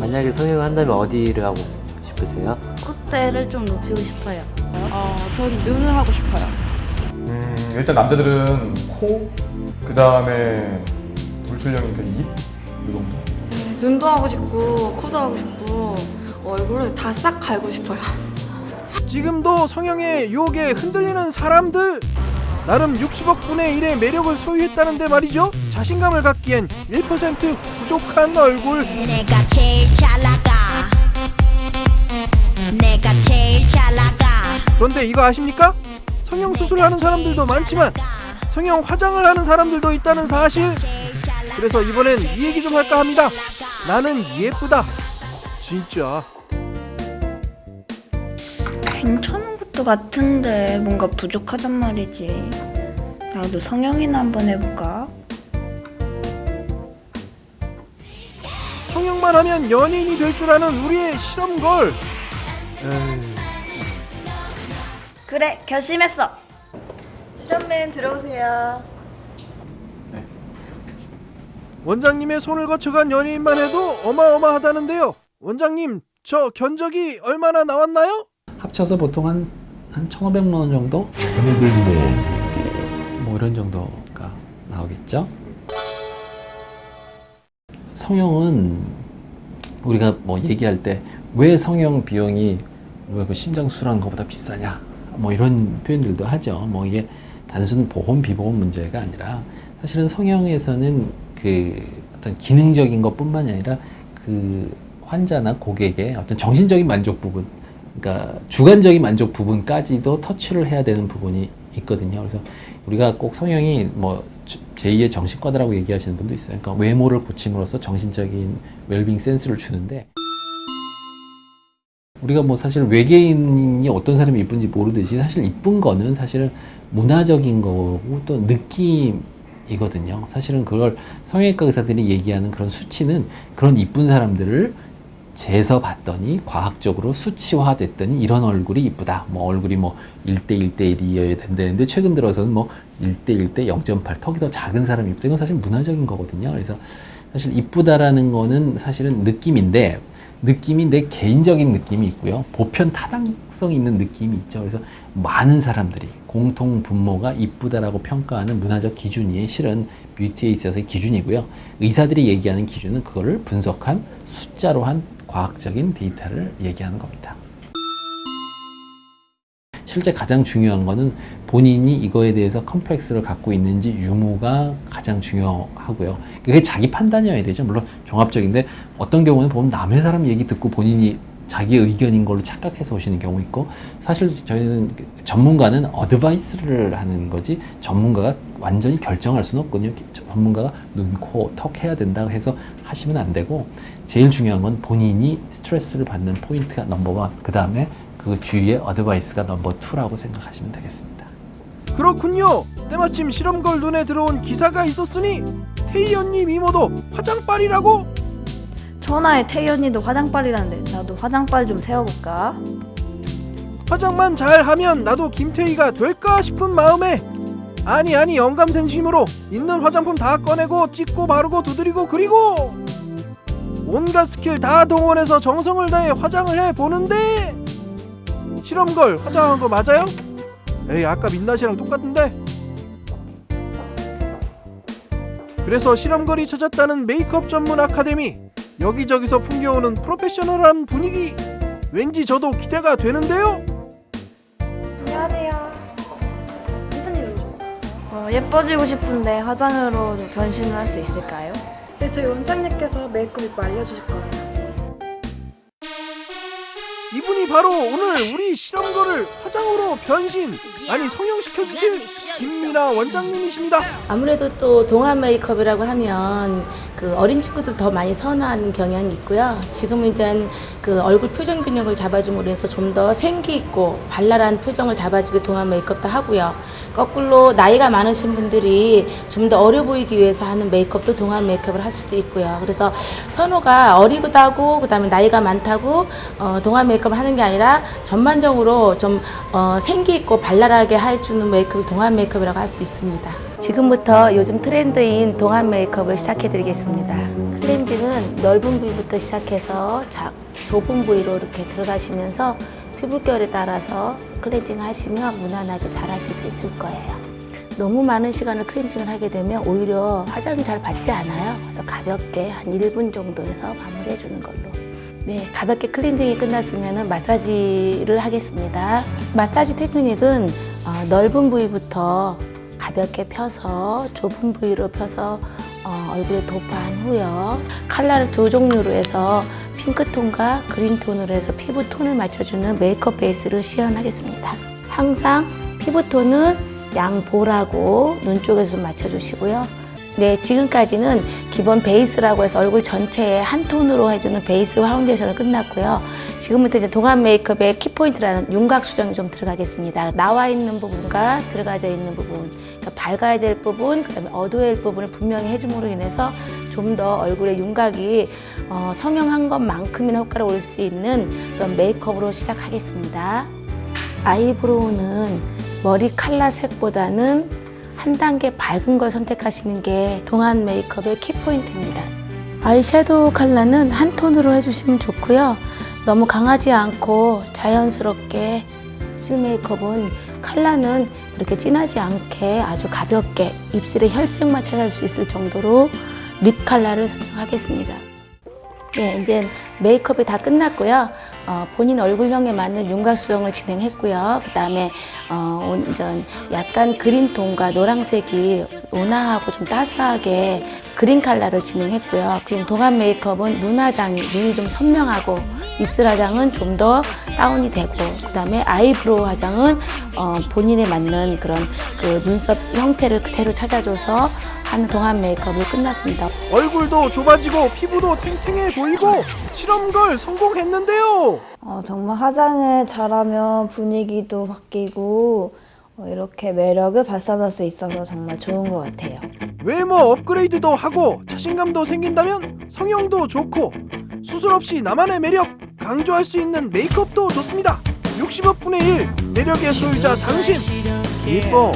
만약에 성형을 한다면 어디를 하고 싶으세요? 콧대를 좀 높이고 싶어요. 전 눈을 하고 싶어요. 일단 남자들은 코, 그 다음에 돌출형이니까 입? 이 정도? 눈도 하고 싶고 코도 하고 싶고 얼굴을 다 싹 갈고 싶어요. 지금도 성형의 유혹에 흔들리는 사람들, 나름 60억 분의 1의 매력을 소유했다는데 말이죠. 자신감을 갖기엔 1% 부족한 얼굴. 내가 제일 잘 나가. 내가 제일 잘 나가. 그런데 이거 아십니까? 성형 수술하는 사람들도 많지만 성형 화장을 하는 사람들도 있다는 사실. 그래서 이번엔 이 얘기 좀 할까 합니다. 나는 예쁘다. 진짜. 괜찮은 것도 같은데 뭔가 부족하단 말이지. 나도 성형이나 한번 해볼까? 성형만 하면 연예인이 될 줄 아는 우리의 실험걸. 그래, 결심했어. 실험맨 들어오세요. 원장님의 손을 거쳐간 연예인만 해도 어마어마하다는데요. 원장님, 저 견적이 얼마나 나왔나요? 합쳐서 보통 한 1,500만 원 정도? 뭐 이런 정도가 나오겠죠? 성형은 우리가 뭐 얘기할 때 왜 성형 비용이 왜 그 심장 수술하는 것보다 비싸냐? 뭐 이런 표현들도 하죠. 뭐 이게 단순 보험 비보험 문제가 아니라 사실은 성형에서는 그 어떤 기능적인 것뿐만이 아니라 그 환자나 고객의 어떤 정신적인 만족 부분, 그러니까 주관적인 만족 부분까지도 터치를 해야 되는 부분이 있거든요. 그래서 우리가 꼭 성형이 뭐 제2의 정신과다라고 얘기하시는 분도 있어요. 그러니까 외모를 고침으로써 정신적인 웰빙 센스를 주는데, 우리가 뭐 사실 외계인이 어떤 사람이 이쁜지 모르듯이 사실 이쁜 거는 사실은 문화적인 거고 또 느낌이거든요. 사실은 그걸 성형외과 의사들이 얘기하는 그런 수치는 그런 이쁜 사람들을 재서 봤더니 과학적으로 수치화됐더니 이런 얼굴이 이쁘다. 뭐 얼굴이 뭐 1대 1대1이어야 된다는데 최근 들어서는 뭐 1대 1대 0.8 턱이 더 작은 사람이 이쁘다. 이건 사실 문화적인 거거든요. 그래서 사실 이쁘다라는 거는 사실은 느낌인데, 느낌이 내 개인적인 느낌이 있고요. 보편 타당성 있는 느낌이 있죠. 그래서 많은 사람들이 공통 분모가 이쁘다라고 평가하는 문화적 기준이 실은 뷰티에 있어서의 기준이고요. 의사들이 얘기하는 기준은 그거를 분석한 숫자로 한 과학적인 데이터를 얘기하는 겁니다. 실제 가장 중요한 거는 본인이 이거에 대해서 컴플렉스를 갖고 있는지 유무가 가장 중요하고요. 그게 자기 판단이어야 되죠. 물론 종합적인데 어떤 경우는 보면 남의 사람 얘기 듣고 본인이 자기의 의견인 걸로 착각해서 오시는 경우 있고, 사실 저희는 전문가는 어드바이스를 하는 거지 전문가가 완전히 결정할 수는 없거든요. 전문가가 눈, 코, 턱 해야 된다고 해서 하시면 안 되고, 제일 중요한 건 본인이 스트레스를 받는 포인트가 넘버 1, 그 다음에 그 주위의 어드바이스가 넘버 2라고 생각하시면 되겠습니다. 그렇군요. 때마침 실험걸 눈에 들어온 기사가 있었으니 태희 언니 미모도 화장빨이라고? 전화에 태희 언니도 화장빨이라는데 나도 화장빨 좀 세워볼까? 화장만 잘하면 나도 김태희가 될까 싶은 마음에 아니 영감생심으로 있는 화장품 다 꺼내고 찍고 바르고 두드리고 그리고 온갖 스킬 다 동원해서 정성을 다해 화장을 해보는데, 실험걸 화장한 거 맞아요? 에이, 아까 민낯이랑 똑같은데? 그래서 실험걸이 찾았다는 메이크업 전문 아카데미, 여기저기서 풍겨오는 프로페셔널한 분위기, 왠지 저도 기대가 되는데요? 안녕하세요. 무슨 일이죠? 예뻐지고 싶은데 화장으로 좀 변신을 할 수 있을까요? 네, 저희 원장님께서 메이크업 입고 알려주실 거예요. 이분이 바로 오늘 우리 실험걸을 화장으로 변신, 아니 성형시켜주실 김미나 원장님이십니다. 아무래도 또 동안 메이크업이라고 하면 그 어린 친구들 더 많이 선호하는 경향이 있고요. 지금은 이제 그 얼굴 표정 근육을 잡아줌으로 해서 좀 더 생기 있고 발랄한 표정을 잡아주기 동안 메이크업도 하고요. 거꾸로 나이가 많으신 분들이 좀 더 어려 보이기 위해서 하는 메이크업도 동안 메이크업을 할 수도 있고요. 그래서 선호가 어리다고 그다음에 나이가 많다고 동안 메이크업을 하는 게 아니라 전반적으로 좀 생기 있고 발랄하게 해주는 메이크업이 동안 메이크업이라고 할 수 있습니다. 지금부터 요즘 트렌드인 동안 메이크업을 시작해드리겠습니다. 클렌징은 넓은 부위부터 시작해서 좁은 부위로 이렇게 들어가시면서 피부결에 따라서 클렌징 하시면 무난하게 잘 하실 수 있을 거예요. 너무 많은 시간을 클렌징을 하게 되면 오히려 화장이 잘 받지 않아요. 그래서 가볍게 한 1분 정도 해서 마무리해 주는 걸로. 네, 가볍게 클렌징이 끝났으면 마사지를 하겠습니다. 마사지 테크닉은 넓은 부위부터 가볍게 펴서 좁은 부위로 펴서 얼굴에 도포한 후요. 컬러를 두 종류로 해서 핑크톤과 그린톤으로 해서 피부톤을 맞춰주는 메이크업 베이스를 시연하겠습니다. 항상 피부톤은 양보라고 눈 쪽에서 좀 맞춰주시고요. 네, 지금까지는 기본 베이스라고 해서 얼굴 전체에 한 톤으로 해주는 베이스 파운데이션을 끝났고요. 지금부터 이제 동안 메이크업의 키포인트라는 윤곽 수정이 좀 들어가겠습니다. 나와 있는 부분과 들어가져 있는 부분, 그러니까 밝아야 될 부분, 그다음에 어두워야 할 부분을 분명히 해줌으로 인해서 좀 더 얼굴의 윤곽이 성형한 것만큼이나 효과를 올 수 있는 그런 메이크업으로 시작하겠습니다. 아이브로우는 머리 컬러 색보다는 한 단계 밝은 걸 선택하시는 게 동안 메이크업의 키포인트입니다. 아이섀도우 컬러는 한 톤으로 해주시면 좋고요. 너무 강하지 않고 자연스럽게 입술 메이크업은 컬러는 그렇게 진하지 않게 아주 가볍게 입술의 혈색만 찾아낼 수 있을 정도로 립 컬러를 선정하겠습니다. 네, 이제 메이크업이 다 끝났고요. 본인 얼굴형에 맞는 윤곽 수정을 진행했고요. 그 다음에 약간 그린톤과 노란색이 온화하고 좀 따스하게 그린 컬러를 진행했고요. 지금 동안 메이크업은 눈 화장이 눈이 좀 선명하고 입술 화장은 좀 더 다운이 되고 그 다음에 아이브로우 화장은 본인에 맞는 그런 그 눈썹 형태를 그대로 찾아줘서 하는 동안 메이크업이 끝났습니다. 얼굴도 좁아지고 피부도 탱탱해 보이고 실험걸 성공했는데요. 정말 화장을 잘하면 분위기도 바뀌고 이렇게 매력을 발산할 수 있어서 정말 좋은 것 같아요. 외모 업그레이드도 하고 자신감도 생긴다면 성형도 좋고 수술 없이 나만의 매력 강조할 수 있는 메이크업도 좋습니다. 60억 분의 1 매력의 소유자 당신 이뻐.